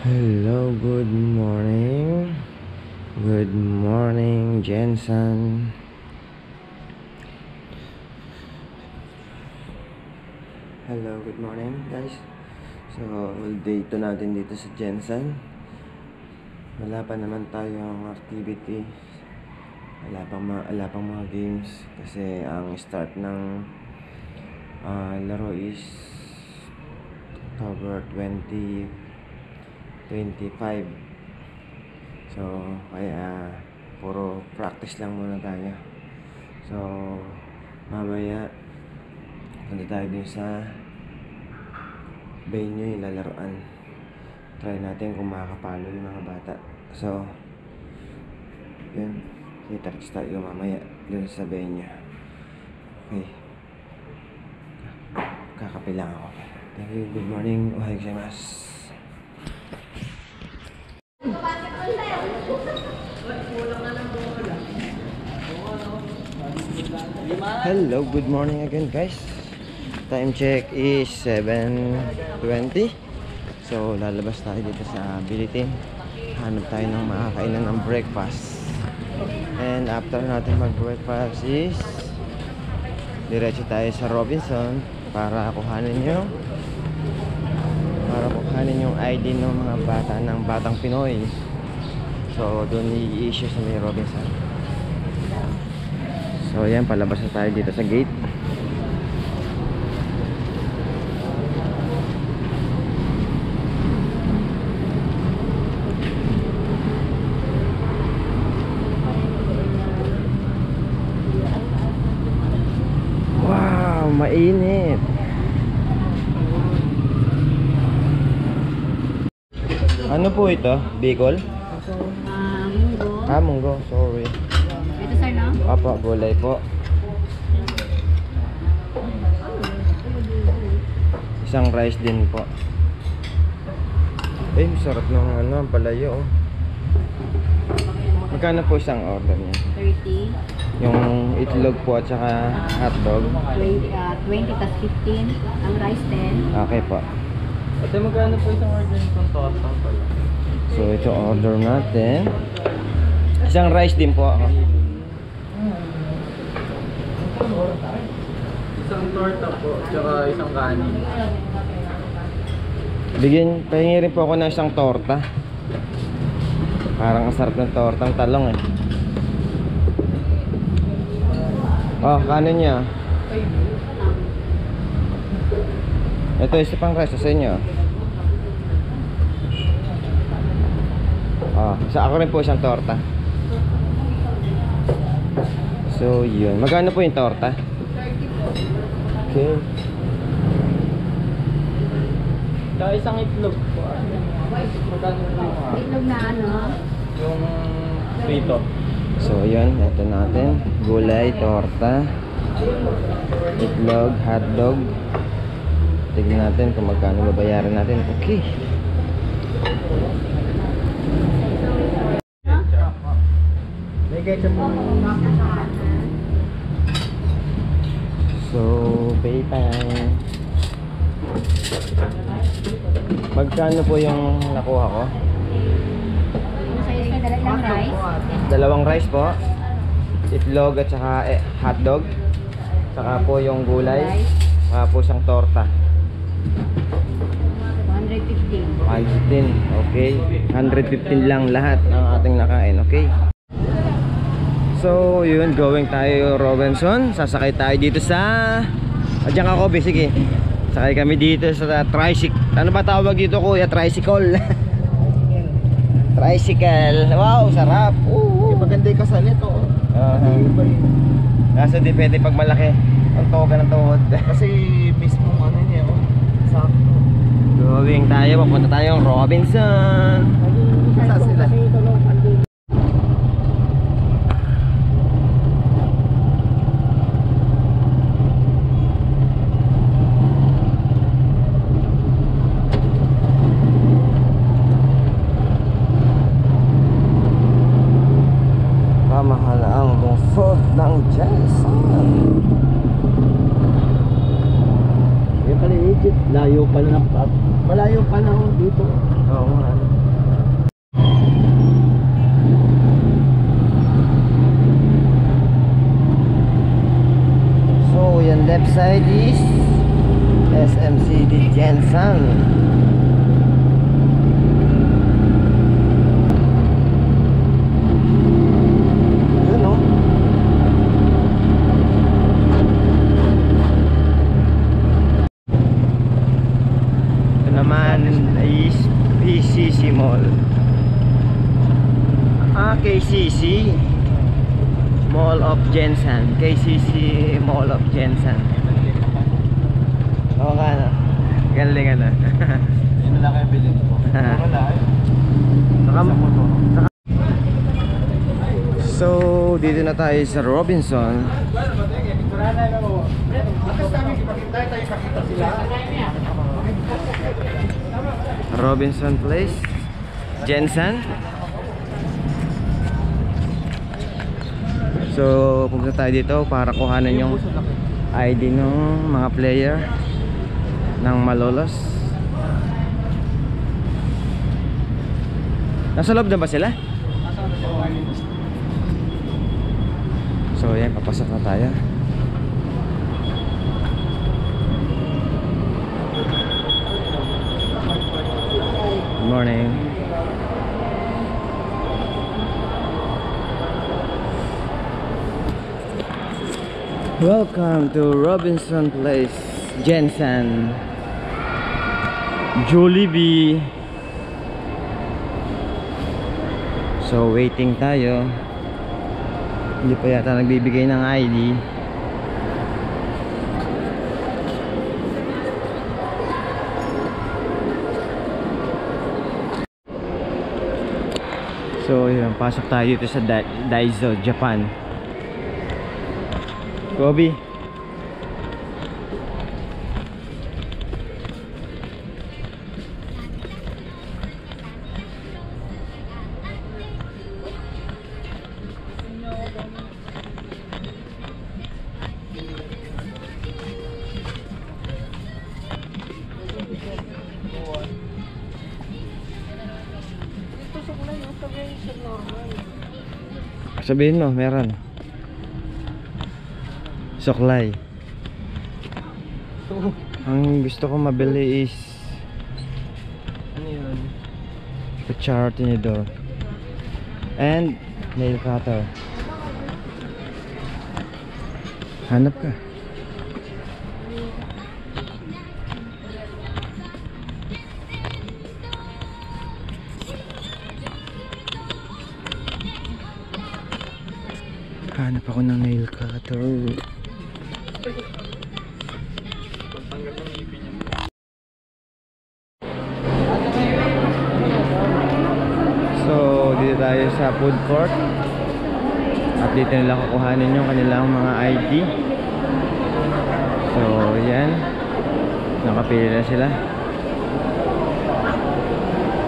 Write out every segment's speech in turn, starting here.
Hello, good morning. Good morning, Jensen. Hello, good morning, guys. So, day 2 natin dito sa Jensen. Wala pa naman tayong activity. Wala pang mga games. Kasi ang start ng laro is October 2025. So, kaya puro practice lang muna tayo. So, mamaya punta tayo din sa venue yung lalaroan. Try natin kung makakapalo yung mga bata. So, yun. Kita-kits tayo mamaya dun sa venue. Okay. Kakape lang ako. Thank you. Good morning. Ohayo gozaimasu. Hello, good morning again, guys. Time check is 7:20. So lalabas tayo dito sa Bilitin. Hanap tayo ng makakainan ng breakfast. And after natin mag-breakfast is diretso tayo sa Robinson para kuhanin yung ID ng mga bata ng Batang Pinoy. So doon i-issue sa may Robinson. So yan, palabas na tayo dito sa gate. Wow, mainit. Ano po ito? Bicol? Munggo. Munggo, sorry. Ito sir, no? Apa, gulay po. Isang rice din po. Masarap ng ang palayo. Magkano po isang order niya? 30. Yung itlog po at saka hotdog. 20 tas 15. Ang rice 10. Okay po. Ate, magkano po isang order nitong torta pala? So ito order natin. Isang rice din po ako. Isang torta po, tsaka isang kanin. Pahingi rin po ako ng isang torta. Parang ang sarap ng tortang talong eh. Oh, kanin niya. Ito isa pang rice sa inyo. Sa ako rin po isang torta. So yun. Magkano po yung torta? Okay. Tsaka isang itlog po. Magkano po yung Itlog na ano? yung prito? So yun, ito natin. Gulay, torta, itlog, hotdog. Tignan natin kung magkano babayaran natin. Okay. May ketchup po. So, pay time. Magkano po yung nakuha ko? Sa'yo sir, dalawang rice. Dalawang rice po. Itlog at saka hotdog. Saka po yung gulay. Saka po isang torta. 115. 115. Okay. 115 lang lahat ng ating nakain. Okay. So, yun. Going tayo Robinson. Sasakay tayo dito sa... Diyan ka, Kobe. Sige. Sakay kami dito sa tricycle. Ano ba tawag dito, kuya? Tricycle. Tricycle. Wow, sarap. Maganda yung kasal nito. Kaso di pwede pag malaki. Ang tuhod ka ng tuhod. Kasi mismo ano niya, sakto. Going tayo. Papunta tayong Robinson. Saan sila? Mahal ang lungsod ng Jensen. Yung kaliligit Layo pa na. Malayo pa na dito. Oo nga. So, yung left side is SMCD Jensen. Yun o. Ito naman is PCC Mall. KCC Mall of Jensen. KCC Mall of Jensen. Oo ka na. Galing ka na. Yun lang kayo bilhin ko. Wala eh. So, dito na tayo sa Robinson. Robinson Place, Jensen. So, pumunta tayo dito para kuhanan yung ID ng mga player ng Malolos. Nasa loob na ba sila? So, yan, papasok na tayo. Good morning. Welcome to Robinson Place, Jensen. Jollibee. So waiting tayo. Hindi pa yata nagbibigay ng ID. So yun, pasok tayo dito sa Daiso, Japan. Kobe. Sabihin mo, meron. Suklay. Ang gusto ko mabili is Ano yun? kutsara, tinidor and nail cutter. Hanap ka. Hanap ako ng nail cutter. So, dito tayo sa food court. At dito nila kukuhanin yung kanilang mga ID. So, yan. Nakapili na sila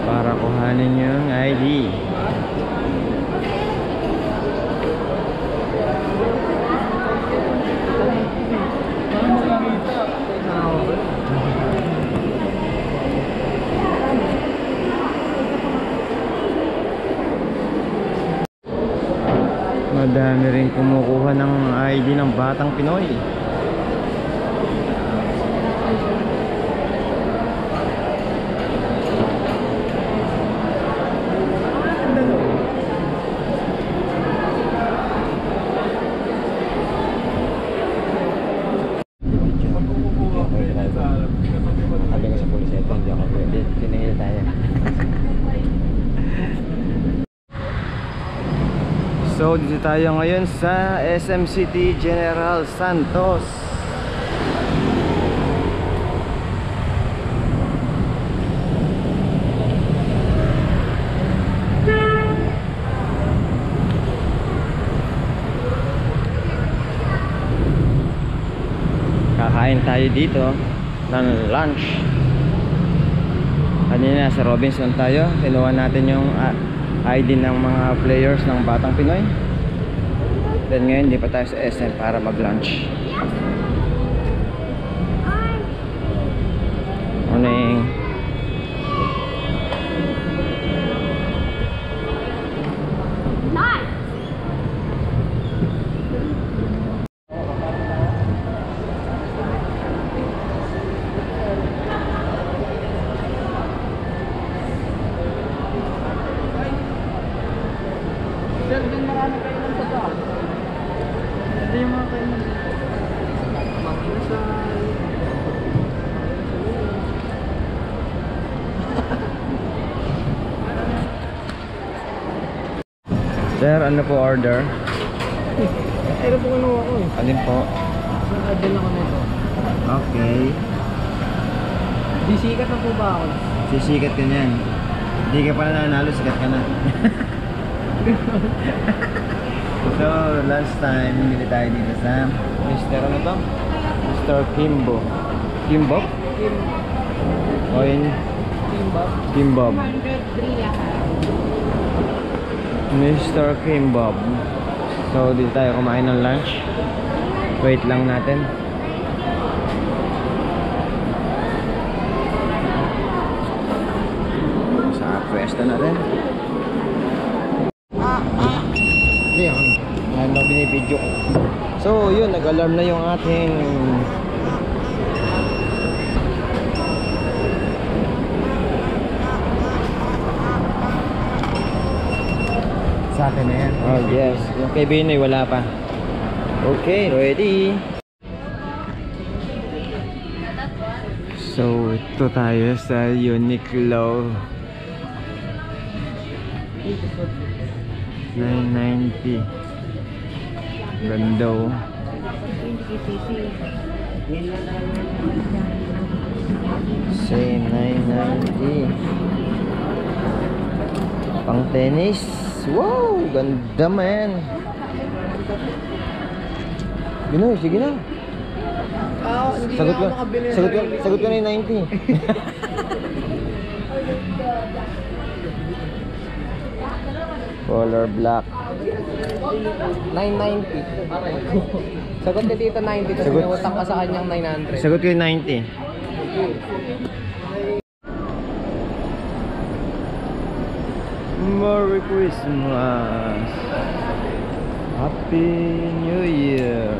para kuhanin yung ID. Madami rin kumukuha ng ID ng Batang Pinoy. Sabi ko sa pulis ito, hindi ako pwede. Tinigil tayo. So dito tayo ngayon sa SMCT General Santos. Kakain tayo dito ng lunch. Kanina sa Robinson tayo, kinuha natin yung ID ng mga players ng Batang Pinoy. Then ngayon di pa tayo sa SM para mag lunch. Sir, ano po order? Pero po ano ako eh. Alin po? Nag-adal ako nito. Okay. Di sikat na po ba ako? Sisikat ka niyan. Hindi ka pa nanalo, sikat ka na. So, last time, bumili tayo dito sa Mr. ano to? Mr. Kimbo. Kimbo? O yun? Kimbap. Kimbab. 103 lahat. Mr. Kimbab. So, dito tayo kumain ng lunch. Wait lang natin. Sa pwesto natin. Hindi, ano binibidyo ko. So, yun, nag-alarm na yung ating Sa akin na yan. oh yes, yung kay Binoy wala pa. Okay, ready. So, ito tayo sa Uniqlo. 990. Ganda oh. Same 990. Pang tennis. Wow, ganda man. Binoy, sige na. Sagot ko. Sagot ko na yung 90. Color black. 990. Sagot ka dito 90. Tapos Sagot. nawutang ka sa kanyang 900. Sagot ko yung 90. Merry Christmas. Happy New Year.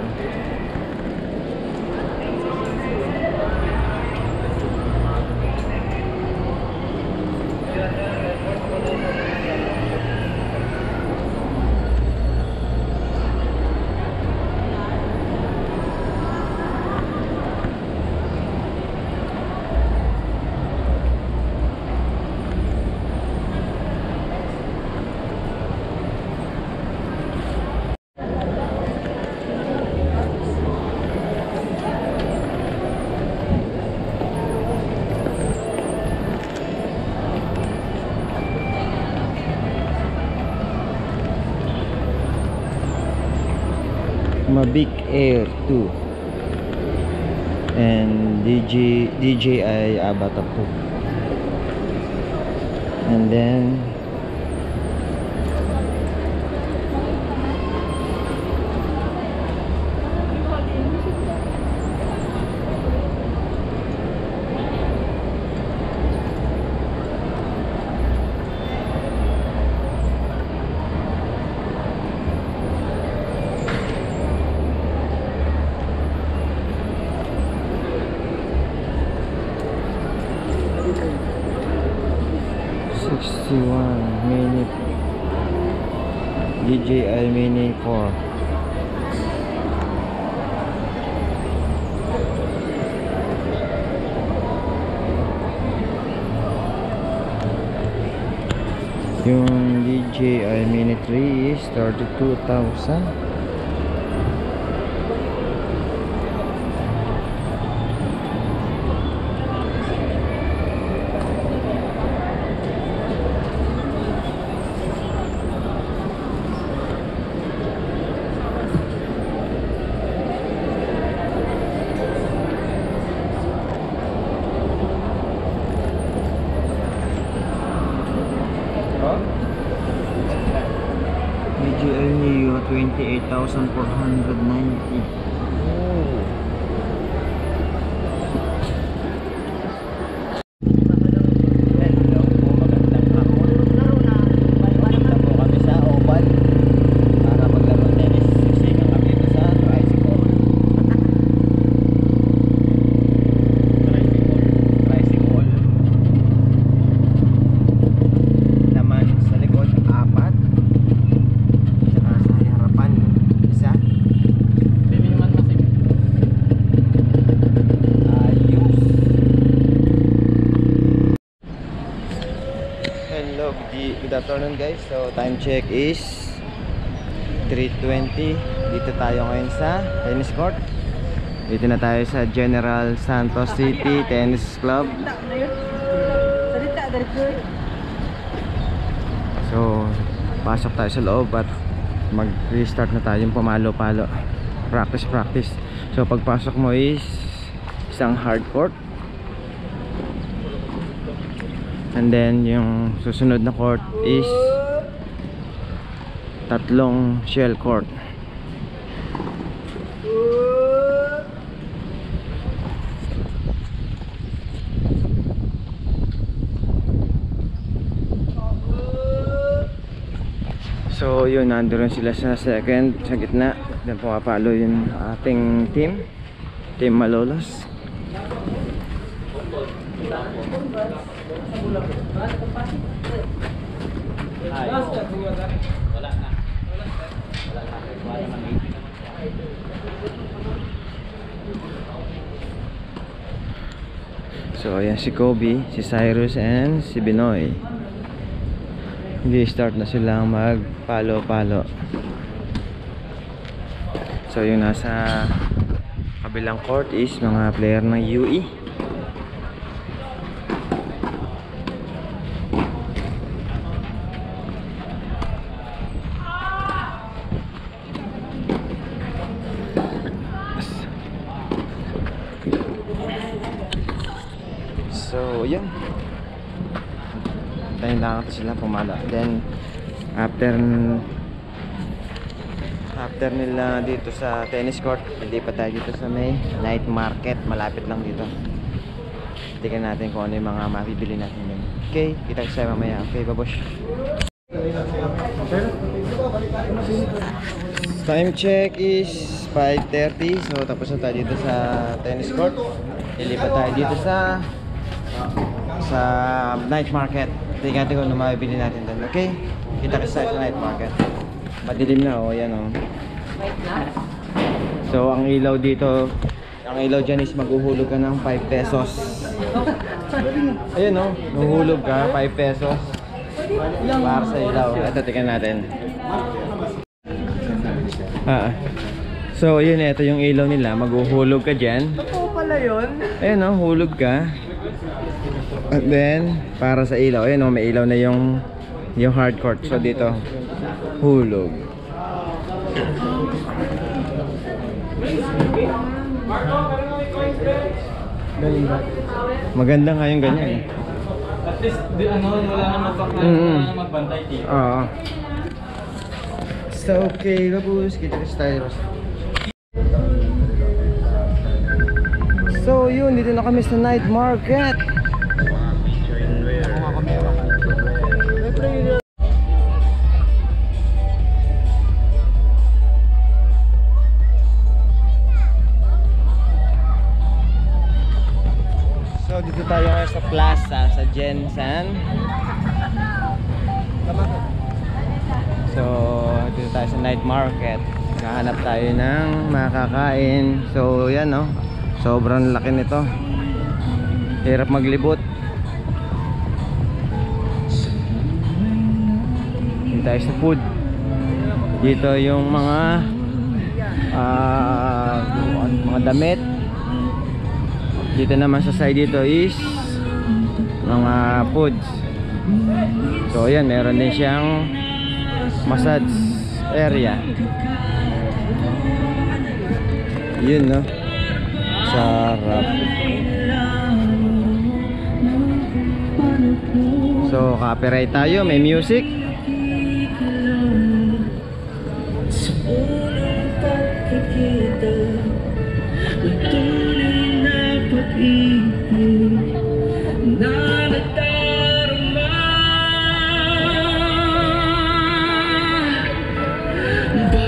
Mavic Air 2 and DJI Avata 2, and then Mini DJI Mini 4. Yung DJI Mini 3 is 32,000. DJI Neo 28,490. Hello po, magandang hapon. Punta po kami sa Oval para maglaro ng tennis. Siksikan kami dito sa tricycle. Tricycle. Naman sa likod, 4. Saka sa harapan, 1. Pili naman masig. Ayos. Hello, good afternoon guys. So time check is 3:20. Dito tayo ngayon sa tennis court. Dito na tayo sa General Santos City Tennis Club. So, pasok tayo sa loob at mag-restart na tayong pamalo-palo. Practice. So, pagpasok mo is isang hard court. And then, yung susunod na court is 3 shell court. So yun, nandoon sila sa second, sa gitna. Then pumapalo yung ating Team Malolos. So ayan si Kobe, si Cyrus, and si Binoy. Start na silang magpalo-palo. So yung nasa kabilang court is mga player ng UE. So yun, tayo lang sila pumala. Then after nila dito sa tennis court, hindi pa tayo dito sa may night market, malapit lang dito. Tingnan natin kung ano yung mga mabibili natin din. Okay, kita ko sa'yo mamaya. Okay, babush. Time check is 5:30. So tapos na tayo dito sa tennis court. Lilipat tayo dito sa night market. Tingnan natin kung ano mabibili natin doon. Okay, kita ko sa'yo sa night market. Madilim na, oh, yan oh. So ang ilaw dito, ang ilaw dyan is maghuhulog ka ng 5 pesos. Ayun oh, maghuhulog ka 5 pesos para sa ilaw. Ito, tingnan natin. So yun, ito yung ilaw nila, maghuhulog ka dyan. Totoo pala yun. Ayun oh, hulog ka. And then para sa ilaw, ayun oh, may ilaw na yung hard court. So dito hulog. Maganda nga yung ganyan eh. At least wala nang magbantay dito. Oo. So okay, labus kita tayo. So yun, dito na kami sa night market. So dito tayo ngayon sa plaza, sa Jensen. So dito tayo sa night market. Kahanap tayo ng makakain. So yan no, sobrang laki nito. Hirap maglibot. Dito tayo sa food. Dito yung mga damit. Dito naman sa side dito is mga foods. So ayan, meron din siyang massage area. Yun no, sarap. So copyright tayo, may music.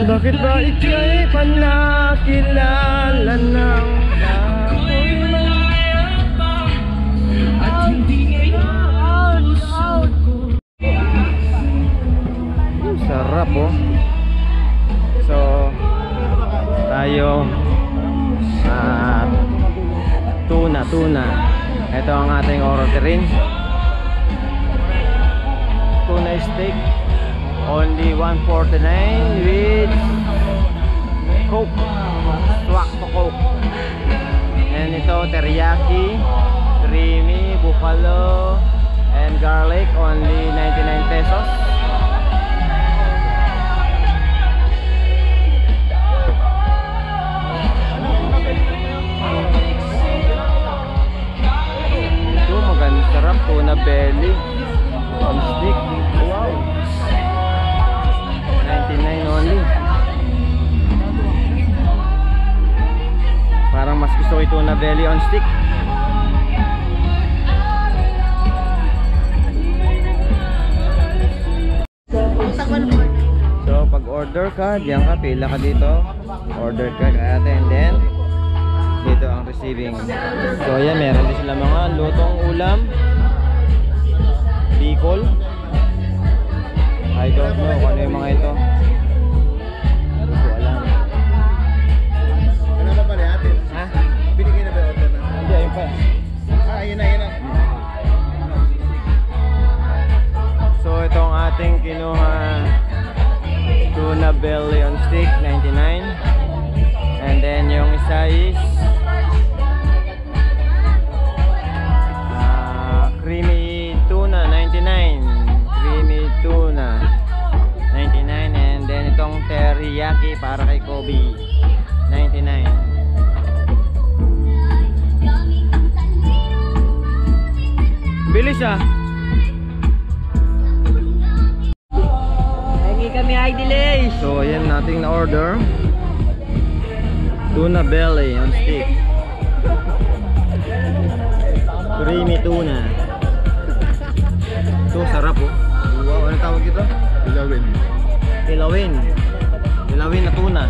Bakit ba ika'y panakilala ng ako'y mayabang at hindi ngayon out ko? Sarap oh. So tayo tuna. Ito ang ating orderin. Tuna steak. Only 149 with Coke. Swak to Coke. And ito, teriyaki, creamy, buffalo, and garlic. Only 99 pesos. Ito, maganda, sarap. Tuna belly on stick. Wow, 99 only. Parang mas gusto ko ito na belly on stick. So pag order ka, diyan ka, pila ka dito. Order ka ate, and then dito ang receiving. So ayan, meron din sila mga lutong ulam, bicol. I don't know kung ano yung mga ito. Hindi ko alam. Ano ba pala atin? Ha? Binigay na ba yung order na? Hindi, ayun pa. Yun na, yun na. So ito ang ating kinuha, tuna belly on stick, 99. And then yung isa is creamy tuna, 99. Creamy tuna, 99. And then itong teriyaki para kay Kobe, 99. Bilis ah. Hindi kami ay delay. So ayan nating na order, tuna belly on stick, creamy tuna. Ito sarap oh. Wow, ano tawag ito? Ilawin. Kilawin. Kilawin na tuna.